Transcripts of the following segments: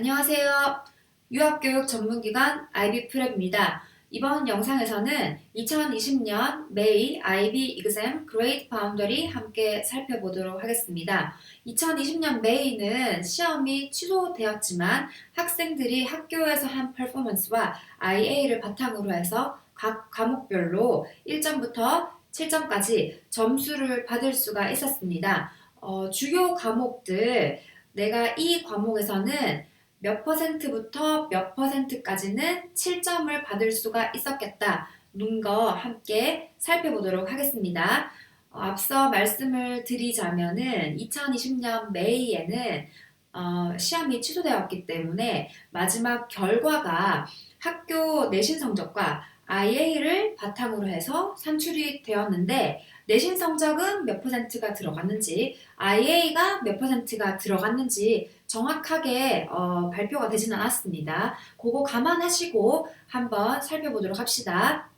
안녕하세요. 유학교육 전문기관 IB프랩입니다. 이번 영상에서는 2020년 May IB Exam Grade Boundary 함께 살펴보도록 하겠습니다. 2020년 May는 시험이 취소되었지만 학생들이 학교에서 한 퍼포먼스와 IA를 바탕으로 해서 각 과목별로 1점부터 7점까지 점수를 받을 수가 있었습니다. 주요 과목들 내가 이 과목에서는 몇 퍼센트부터 몇 퍼센트까지는 7점을 받을 수가 있었겠다. 는 거 함께 살펴보도록 하겠습니다. 앞서 말씀을 드리자면은 2020년 메이에는 시험이 취소되었기 때문에 마지막 결과가 학교 내신 성적과 IA를 바탕으로 해서 산출이 되었는데 내신 성적은 몇 퍼센트가 들어갔는지 IA가 몇 퍼센트가 들어갔는지 정확하게 발표가 되지는 않았습니다. 그거 감안하시고 한번 살펴보도록 합시다.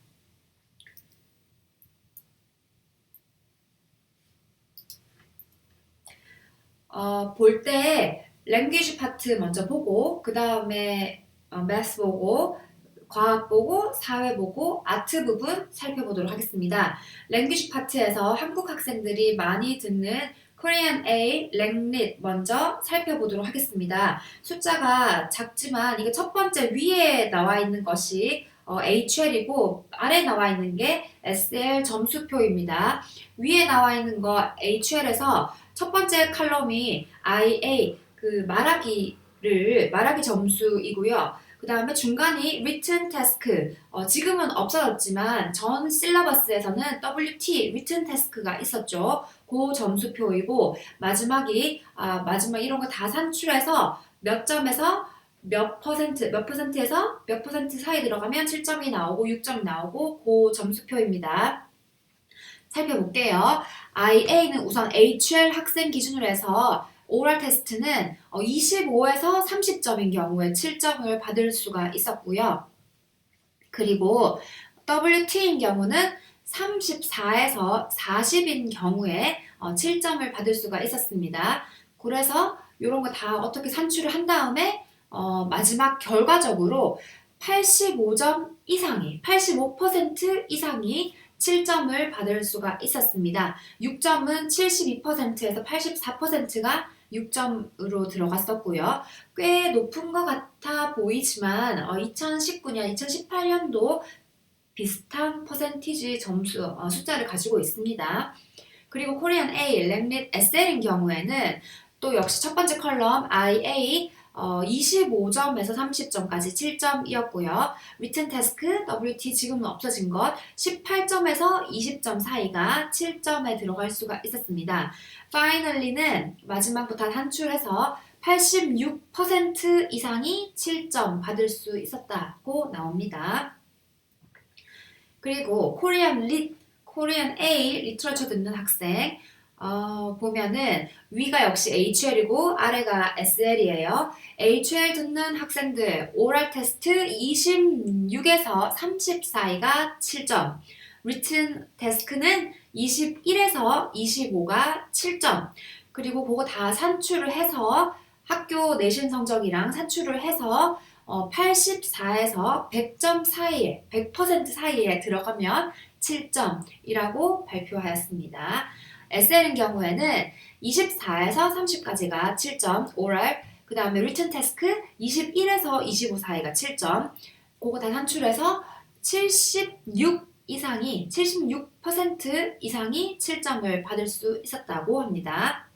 볼 때 랭귀지 파트 먼저 보고 그 다음에 매스 보고 과학 보고 사회 보고 아트 부분 살펴보도록 하겠습니다. 랭귀지 파트에서 한국 학생들이 많이 듣는 Korean A, 랭릿 먼저 살펴보도록 하겠습니다. 숫자가 작지만 이게 첫 번째 위에 나와 있는 것이 HL이고 아래 나와 있는 게 SL 점수표입니다. 위에 나와 있는 거 HL에서 첫 번째 칼럼이 IA 말하기 점수이고요. 그 다음에 중간이 written task, 지금은 없어졌지만 전 실러버스에서는 WT, written task가 있었죠. 그 점수표이고 마지막 이런 거 다 산출해서 몇 점에서 몇 퍼센트에서 몇 퍼센트 사이 들어가면 7점이 나오고 6점이 나오고 그 점수표입니다. 살펴볼게요. IA는 우선 HL 학생 기준으로 해서 오럴 테스트는 25에서 30점인 경우에 7점을 받을 수가 있었고요. 그리고 WT인 경우는 34에서 40인 경우에 7점을 받을 수가 있었습니다. 그래서 이런 거 다 어떻게 산출을 한 다음에 마지막 결과적으로 85점 이상이, 85% 이상이 7점을 받을 수가 있었습니다. 6점은 72%에서 84%가 6점으로 들어갔었고요. 꽤 높은 것 같아 보이지만 2019년, 2018년도 비슷한 퍼센티지 점수 숫자를 가지고 있습니다. 그리고 코리안 A, 랭릿, SL인 경우에는 또 역시 첫 번째 컬럼 IA 25점에서 30점까지 7점이었고요. Written Task, WT 지금은 없어진 것 18점에서 20점 사이가 7점에 들어갈 수가 있었습니다. Finally는 마지막부터 산출해서 86% 이상이 7점 받을 수 있었다고 나옵니다. 그리고 코리안 A 리터러처 듣는 학생 보면은 위가 역시 HL이고 아래가 SL이에요. HL 듣는 학생들 오럴 테스트 26에서 30 사이가 7점, written task는 21에서 25가 7점, 그리고 그거 다 산출을 해서 학교 내신 성적이랑 산출을 해서 84에서 100점 사이에, 100% 사이에 들어가면 7점이라고 발표하였습니다. SL인 경우에는 24에서 30까지가 7점, oral, 그 다음에 written task 21에서 25 사이가 7점, 그거 다 산출해서 76 이상이, 76% 이상이 7점을 받을 수 있었다고 합니다.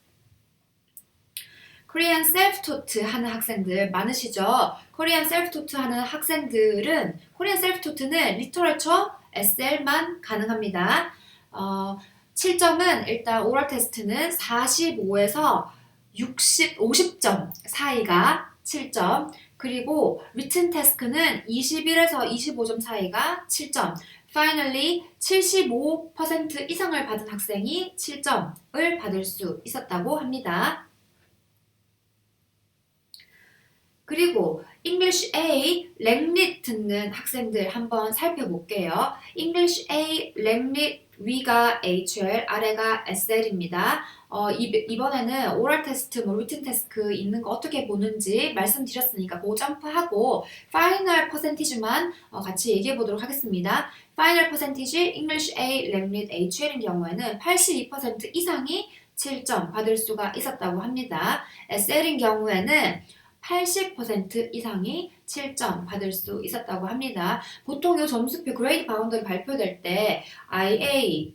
코리안 셀프-토트 하는 학생들 많으시죠? 코리안 셀프-토트 하는 학생들은 코리안 셀프-토트는 리터러처 SL만 가능합니다. 7점은 일단 오럴 테스트는 45에서 50점 사이가 7점, 그리고 리튼 태스크는 21에서 25점 사이가 7점, Finally 75% 이상을 받은 학생이 7점을 받을 수 있었다고 합니다. 그리고 English A, 랭릿 듣는 학생들 한번 살펴볼게요. English A, 랭릿 위가 HR, 아래가 SL입니다. 이번에는 오럴 테스트, 리튼 테스트 있는 거 어떻게 보는지 말씀드렸으니까 그거 점프하고 파이널 퍼센티지만 같이 얘기해 보도록 하겠습니다. 파이널 퍼센티지 English A, 랭릿 HL인 경우에는 82% 이상이 7점 받을 수가 있었다고 합니다. SL인 경우에는 80% 이상이 7점 받을 수 있었다고 합니다. 보통 이 점수표 그레이드 바운더리 발표될 때 IA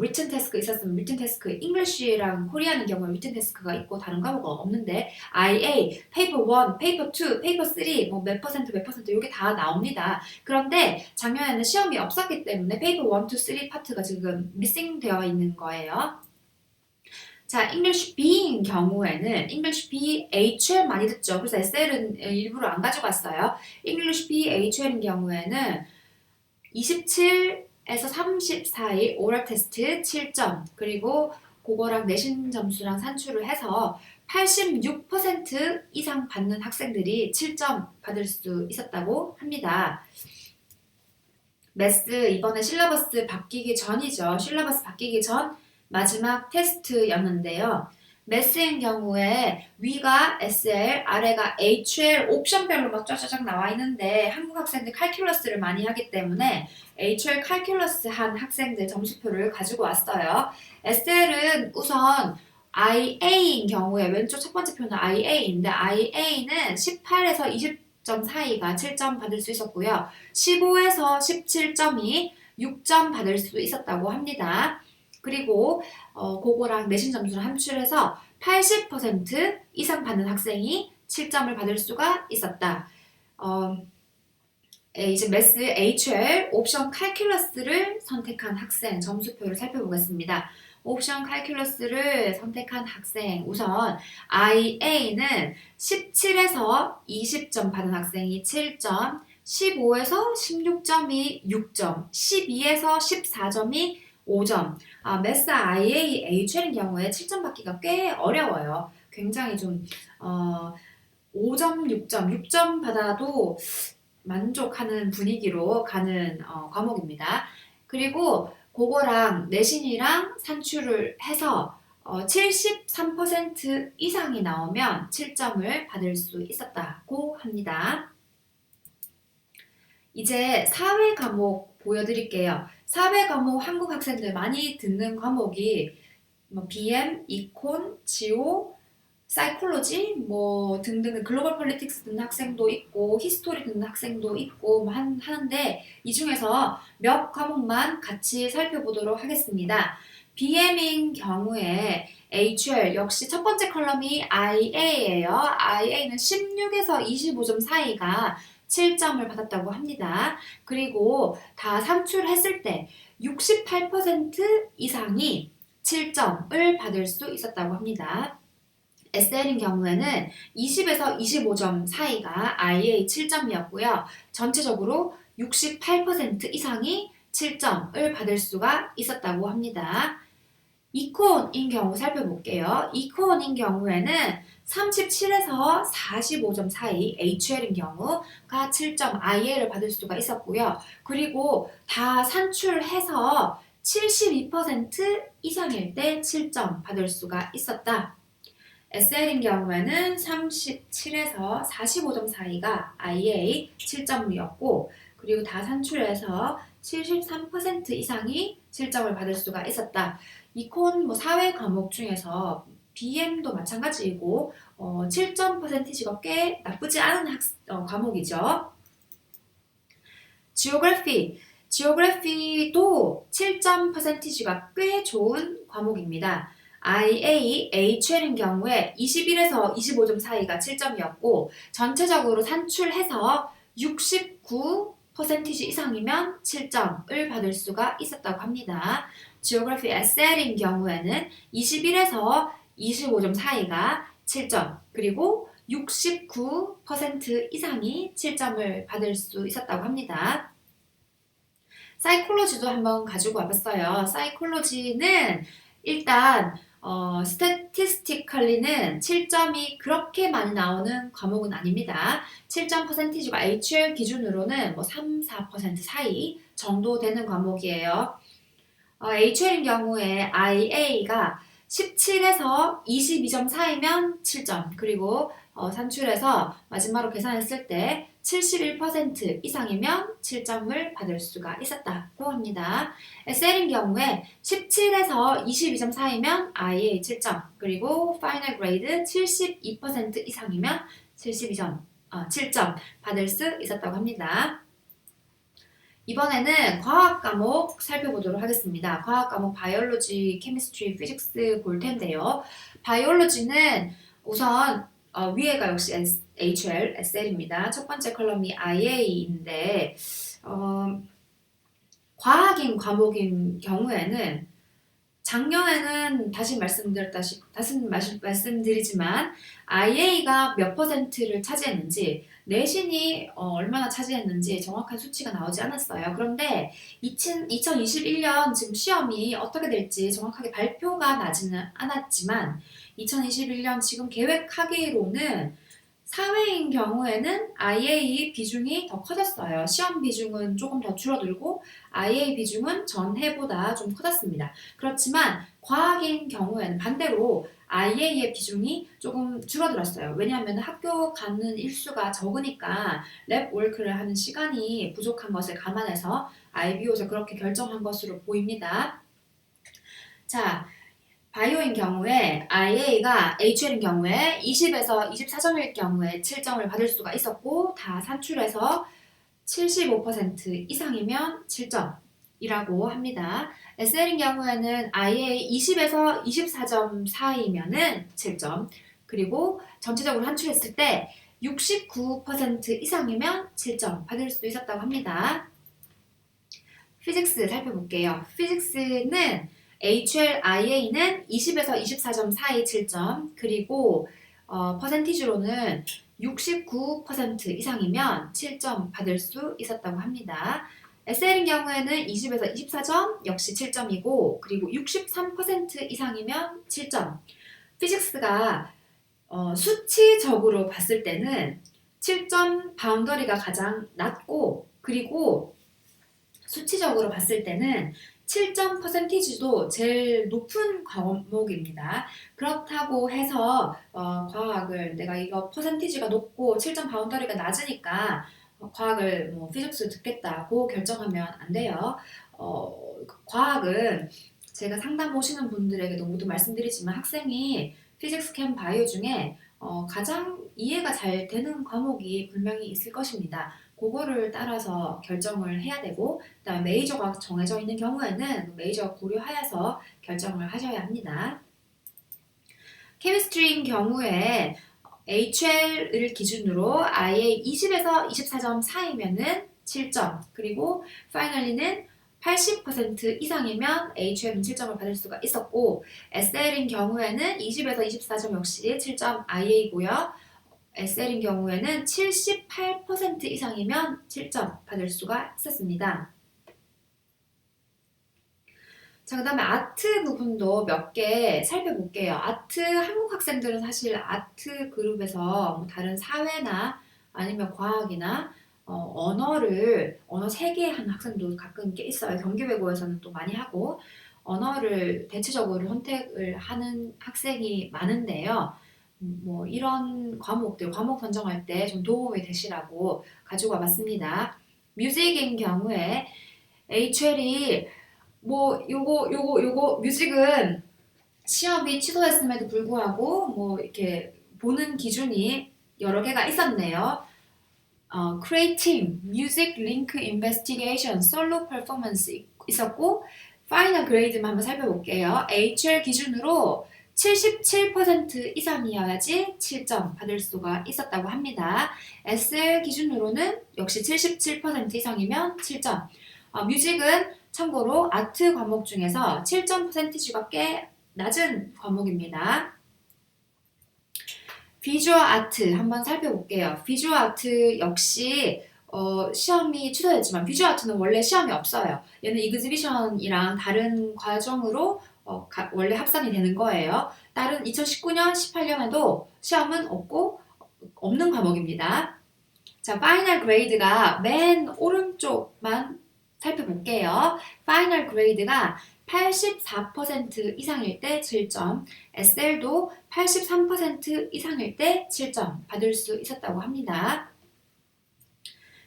리튼 태스크 있었으면 리튼 태스크 잉글리시랑 코리아는 경우에 리튼 태스크가 있고 다른 과목은 없는데 IA, 페이퍼 1, 페이퍼 2, 페이퍼 3 몇 퍼센트 이게 다 나옵니다. 그런데 작년에는 시험이 없었기 때문에 페이퍼 1, 2, 3 파트가 지금 미싱 되어 있는 거예요. 자, English B인 경우에는 English B, HL 많이 듣죠. 그래서 SL은 일부러 안 가져갔어요. English B, HL인 경우에는 27에서 30 사이 오럴 테스트 7점 그리고 그거랑 내신 점수랑 산출을 해서 86% 이상 받는 학생들이 7점 받을 수 있었다고 합니다. 매스 이번에 실러버스 바뀌기 전이죠. 실러버스 바뀌기 전 마지막 테스트였는데요. 매스인 경우에 위가 SL, 아래가 HL 옵션별로 막 쫙쫙 나와 있는데 한국 학생들 칼큘러스를 많이 하기 때문에 HL 칼큘러스 한 학생들 점수표를 가지고 왔어요. SL은 우선 IA인 경우에 왼쪽 첫 번째 표는 IA인데 IA는 18에서 20점 사이가 7점 받을 수 있었고요. 15에서 17점이 6점 받을 수 있었다고 합니다. 그리고 그거랑 내신 점수를 함출해서 80% 이상 받는 학생이 7점을 받을 수가 있었다. 이제 매스 HR 옵션 칼큘러스를 선택한 학생 점수표를 살펴보겠습니다. 옵션 칼큘러스를 선택한 학생 우선 IA는 17에서 20점 받은 학생이 7점, 15에서 16점이 6점, 12에서 14점이 5점. 매스 IA, HL인 경우에 7점 받기가 꽤 어려워요. 굉장히 좀 5점, 6점 받아도 만족하는 분위기로 가는 과목입니다. 그리고 그거랑 내신이랑 산출을 해서 73% 이상이 나오면 7점을 받을 수 있었다고 합니다. 이제 사회 과목 보여드릴게요. 사회 과목 한국 학생들 많이 듣는 과목이 BM, 이콘, 지오, 사이콜로지 등등 글로벌 폴리틱스 듣는 학생도 있고 히스토리 듣는 학생도 있고 하는데 이 중에서 몇 과목만 같이 살펴보도록 하겠습니다. BM인 경우에 HR 역시 첫 번째 컬럼이 IA예요. IA는 16에서 25점 사이가 7점을 받았다고 합니다. 그리고 다 산출했을 때 68% 이상이 7점을 받을 수 있었다고 합니다. SL인 경우에는 20에서 25점 사이가 IA 7점이었고요. 전체적으로 68% 이상이 7점을 받을 수가 있었다고 합니다. 이콘인 경우 살펴볼게요. 이콘인 경우에는 37에서 45점 사이 HL인 경우가 7점 IA를 받을 수가 있었고요. 그리고 다 산출해서 72% 이상일 때 7점 받을 수가 있었다. SL인 경우에는 37에서 45점 사이가 IA 7점이었고 그리고 다 산출해서 73% 이상이 7점을 받을 수가 있었다. 이콘 사회 과목 중에서 BM도 마찬가지이고 7점 퍼센티지가 꽤 나쁘지 않은 과목이죠. 지오그래피도 7점 퍼센티지가 꽤 좋은 과목입니다. IA, HL인 경우에 21에서 25점 사이가 7점이었고 전체적으로 산출해서 69% 이상이면 7점을 받을 수가 있었다고 합니다. Geography SL인 경우에는 21에서 25점 사이가 7점 그리고 69% 이상이 7점을 받을 수 있었다고 합니다. 사이콜로지도 한번 가지고 와봤어요. 사이콜로지는 일단 스태티스티컬리는 7점이 그렇게 많이 나오는 과목은 아닙니다. 7점 퍼센티지가 HR 기준으로는 3, 4% 사이 정도 되는 과목이에요. HL인 경우에 IA가 17에서 22점 사이면 7점, 그리고 산출해서 마지막으로 계산했을 때 71% 이상이면 7점을 받을 수가 있었다고 합니다. SL인 경우에 17에서 22점 사이면 IA 7점, 그리고 파이널 그레이드 72% 이상이면 7점 받을 수 있었다고 합니다. 이번에는 과학 과목 살펴보도록 하겠습니다. 과학 과목 바이올로지, 케미스트리, 피직스 볼 텐데요. 바이올로지는 우선 위에가 역시 HL, SL입니다. 첫 번째 컬럼이 IA인데 과학인 과목인 경우에는 작년에는 다시 말씀드리지만 IA가 몇 퍼센트를 차지했는지, 내신이 얼마나 차지했는지 정확한 수치가 나오지 않았어요. 그런데 2021년 지금 시험이 어떻게 될지 정확하게 발표가 나지는 않았지만 2021년 지금 계획하기로는 사회인 경우에는 IA 비중이 더 커졌어요. 시험 비중은 조금 더 줄어들고 IA 비중은 전해보다 좀 커졌습니다. 그렇지만 과학인 경우에는 반대로 IA의 비중이 조금 줄어들었어요. 왜냐하면 학교 가는 일수가 적으니까 랩 월크를 하는 시간이 부족한 것을 감안해서 IBO에서 그렇게 결정한 것으로 보입니다. 자, 바이오인 경우에 IA가 HL인 경우에 20에서 24점일 경우에 7점을 받을 수가 있었고, 다 산출해서 75% 이상이면 7점이라고 합니다. SL인 경우에는 IA 20에서 24점 사이면은 7점, 그리고 전체적으로 산출했을 때 69% 이상이면 7점 받을 수 있었다고 합니다. 피직스 살펴볼게요. 피직스는 HL, IA는 20에서 24점 사이 7점, 그리고 퍼센티지로는 69% 이상이면 7점 받을 수 있었다고 합니다. SL인 경우에는 20에서 24점 역시 7점이고, 그리고 63% 이상이면 7점. 피직스가 수치적으로 봤을 때는 7점 바운더리가 가장 낮고, 그리고 수치적으로 봤을 때는 7점 퍼센티지도 제일 높은 과목입니다. 그렇다고 해서 과학을 내가 이거 퍼센티지가 높고 7점 바운더리가 낮으니까 과학을 피직스 듣겠다고 결정하면 안 돼요. 과학은 제가 상담 오시는 분들에게도 모두 말씀드리지만 학생이 피직스 캠 바이오 중에 가장 이해가 잘 되는 과목이 분명히 있을 것입니다. 그거를 따라서 결정을 해야 되고, 그다음에 메이저가 정해져 있는 경우에는 메이저 고려하여서 결정을 하셔야 합니다. 케미스트리인 경우에 HL을 기준으로 IA 20에서 24점 사이면은 7점, 그리고 파이널리는 80% 이상이면 HL은 7점을 받을 수가 있었고, SL인 경우에는 20에서 24점 역시 7점 IA고요. SL인 경우에는 78% 이상이면 7점 받을 수가 있었습니다. 자, 그 다음에 아트 부분도 몇 개 살펴볼게요. 아트, 한국 학생들은 사실 아트 그룹에서 다른 사회나 아니면 과학이나 언어 3개 하는 학생도 가끔 있어요. 경기외고에서는 또 많이 하고, 언어를 대체적으로 선택을 하는 학생이 많은데요. 이런 과목 선정할 때 좀 도움이 되시라고 가지고 와봤습니다. 뮤직인 경우에 HL이 요거 뮤직은 시험이 취소했음에도 불구하고 이렇게 보는 기준이 여러 개가 있었네요. Creative, Music Link Investigation, Solo Performance 있었고, 파이널 그레이드만 한번 살펴볼게요. HL 기준으로 77% 이상이어야지 7점 받을 수가 있었다고 합니다. SL 기준으로는 역시 77% 이상이면 7점. 뮤직은 참고로 아트 과목 중에서 7점 퍼센티지가 꽤 낮은 과목입니다. 비주얼 아트 한번 살펴볼게요. 비주얼 아트 역시 시험이 취소됐지만 비주얼 아트는 원래 시험이 없어요. 얘는 이그지비션이랑 다른 과정으로 원래 합산이 되는 거예요. 다른 2019년, 18년에도 시험은 없는 과목입니다. 자, 파이널 그레이드가 맨 오른쪽만 살펴볼게요. 파이널 그레이드가 84% 이상일 때 7점, SL도 83% 이상일 때 7점 받을 수 있었다고 합니다.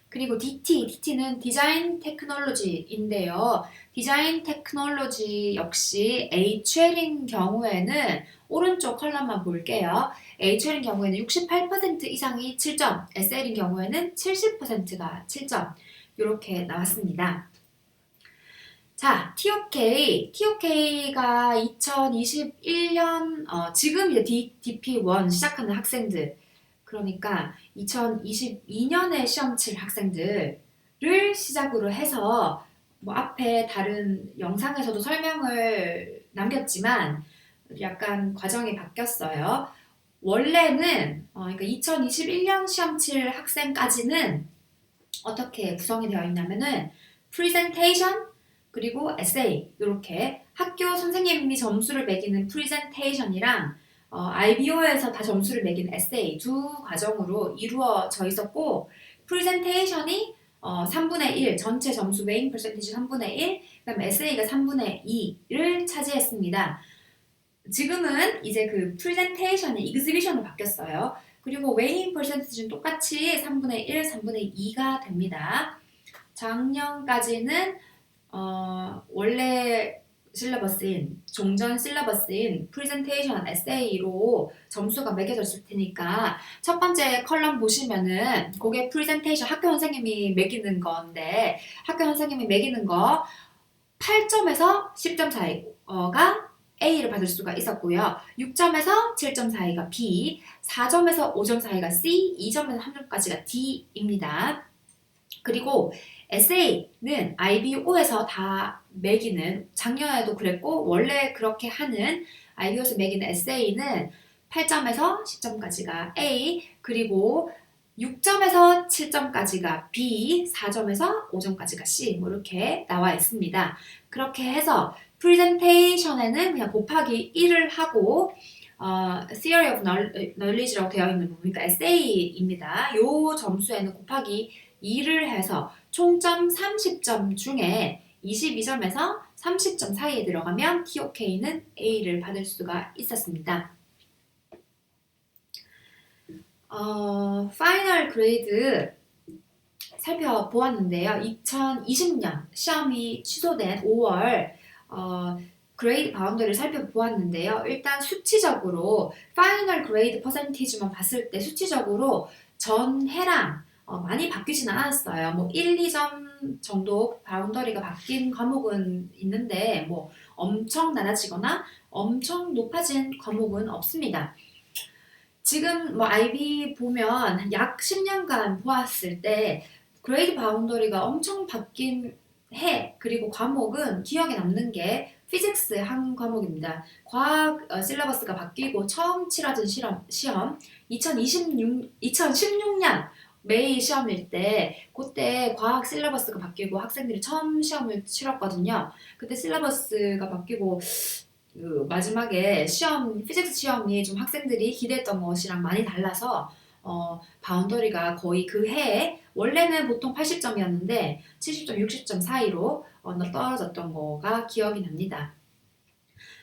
그리고 DT는 디자인 테크놀로지인데요. 디자인 테크놀로지 역시 HL인 경우에는 오른쪽 컬럼만 볼게요. HL인 경우에는 68% 이상이 7점, SL인 경우에는 70%가 7점 이렇게 나왔습니다. 자, TOK가 2021년 지금 이제 DP1 시작하는 학생들, 그러니까 2022년에 시험 칠 학생들을 시작으로 해서 뭐 앞에 다른 영상에서도 설명을 남겼지만 약간 과정이 바뀌었어요. 원래는 그러니까 2021년 시험 칠 학생까지는 어떻게 구성이 되어 있냐면은 프리젠테이션 그리고 에세이 이렇게 학교 선생님이 점수를 매기는 프리젠테이션이랑 IBO에서 다 점수를 매긴 에세이 두 과정으로 이루어져 있었고 프리젠테이션이 3분의 1 전체 점수 웨잉 퍼센티지 3분의 1 그다음에 에세이가 3분의 2를 차지했습니다. 지금은 이제 그 프리젠테이션이 익스비션으로 바뀌었어요. 그리고 웨잉 퍼센티지는 똑같이 3분의 1, 3분의 2가 됩니다. 작년까지는 원래 실러버스인 종전 실러버스인 프레젠테이션 에세이로 점수가 매겨졌을 테니까 첫 번째 컬럼 보시면은 그게 프레젠테이션 학교 선생님이 매기는 건데 학교 선생님이 매기는 거 8점에서 10점 사이가 A를 받을 수가 있었고요. 6점에서 7점 사이가 B, 4점에서 5점 사이가 C, 2점에서 3점까지가 D입니다. 그리고 에세이는 IBO에서 다 매기는 작년에도 그랬고 원래 그렇게 하는 IBO에서 매기는 에세이는 8점에서 10점까지가 A 그리고 6점에서 7점까지가 B, 4점에서 5점까지가 C 뭐 이렇게 나와 있습니다. 그렇게 해서 프레젠테이션에는 그냥 곱하기 1을 하고 Theory of Knowledge라고 되어 있는 부분, 그러니까 에세이입니다. 요 점수에는 곱하기 2를 해서 총점 30점 중에 22점에서 30점 사이에 들어가면 TOK는 A를 받을 수가 있었습니다. 파이널 그레이드 살펴보았는데요. 2020년 시험이 취소된 5월 그레이드 바운더리를 살펴보았는데요. 일단 수치적으로 파이널 그레이드 퍼센티지만 봤을 때 수치적으로 전해랑 많이 바뀌진 않았어요. 뭐 1, 2점 정도 바운더리가 바뀐 과목은 있는데 뭐 엄청 낮아지거나 엄청 높아진 과목은 없습니다. 지금 뭐 IB 보면 약 10년간 보았을 때 그레이드 바운더리가 엄청 바뀐 해 그리고 과목은 기억에 남는 게 피직스 한 과목입니다. 과학 실러버스가 바뀌고 처음 치러진 시험 2016년 메이 시험일 때 그때 과학 실러버스가 바뀌고 학생들이 처음 시험을 치렀거든요. 그때 실러버스가 바뀌고 그 마지막에 피직스 시험이 좀 학생들이 기대했던 것이랑 많이 달라서 바운더리가 거의 그 해에 원래는 보통 80점이었는데 70점, 60점 사이로 떨어졌던 거가 기억이 납니다.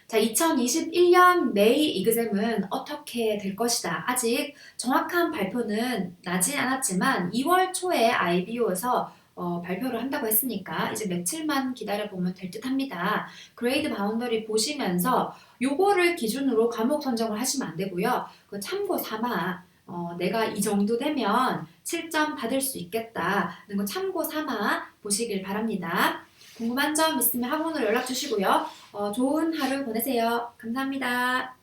자, 2021년 메이 이그잼은 어떻게 될 것이다. 아직 정확한 발표는 나진 않았지만 2월 초에 IBO에서 발표를 한다고 했으니까 이제 며칠만 기다려보면 될 듯 합니다. 그레이드 바운더리 보시면서 요거를 기준으로 과목 선정을 하시면 안 되고요. 그 참고 삼아 내가 이 정도 되면 7점 받을 수 있겠다는 거 참고 삼아 보시길 바랍니다. 궁금한 점 있으면 학원으로 연락 주시고요. 좋은 하루 보내세요. 감사합니다.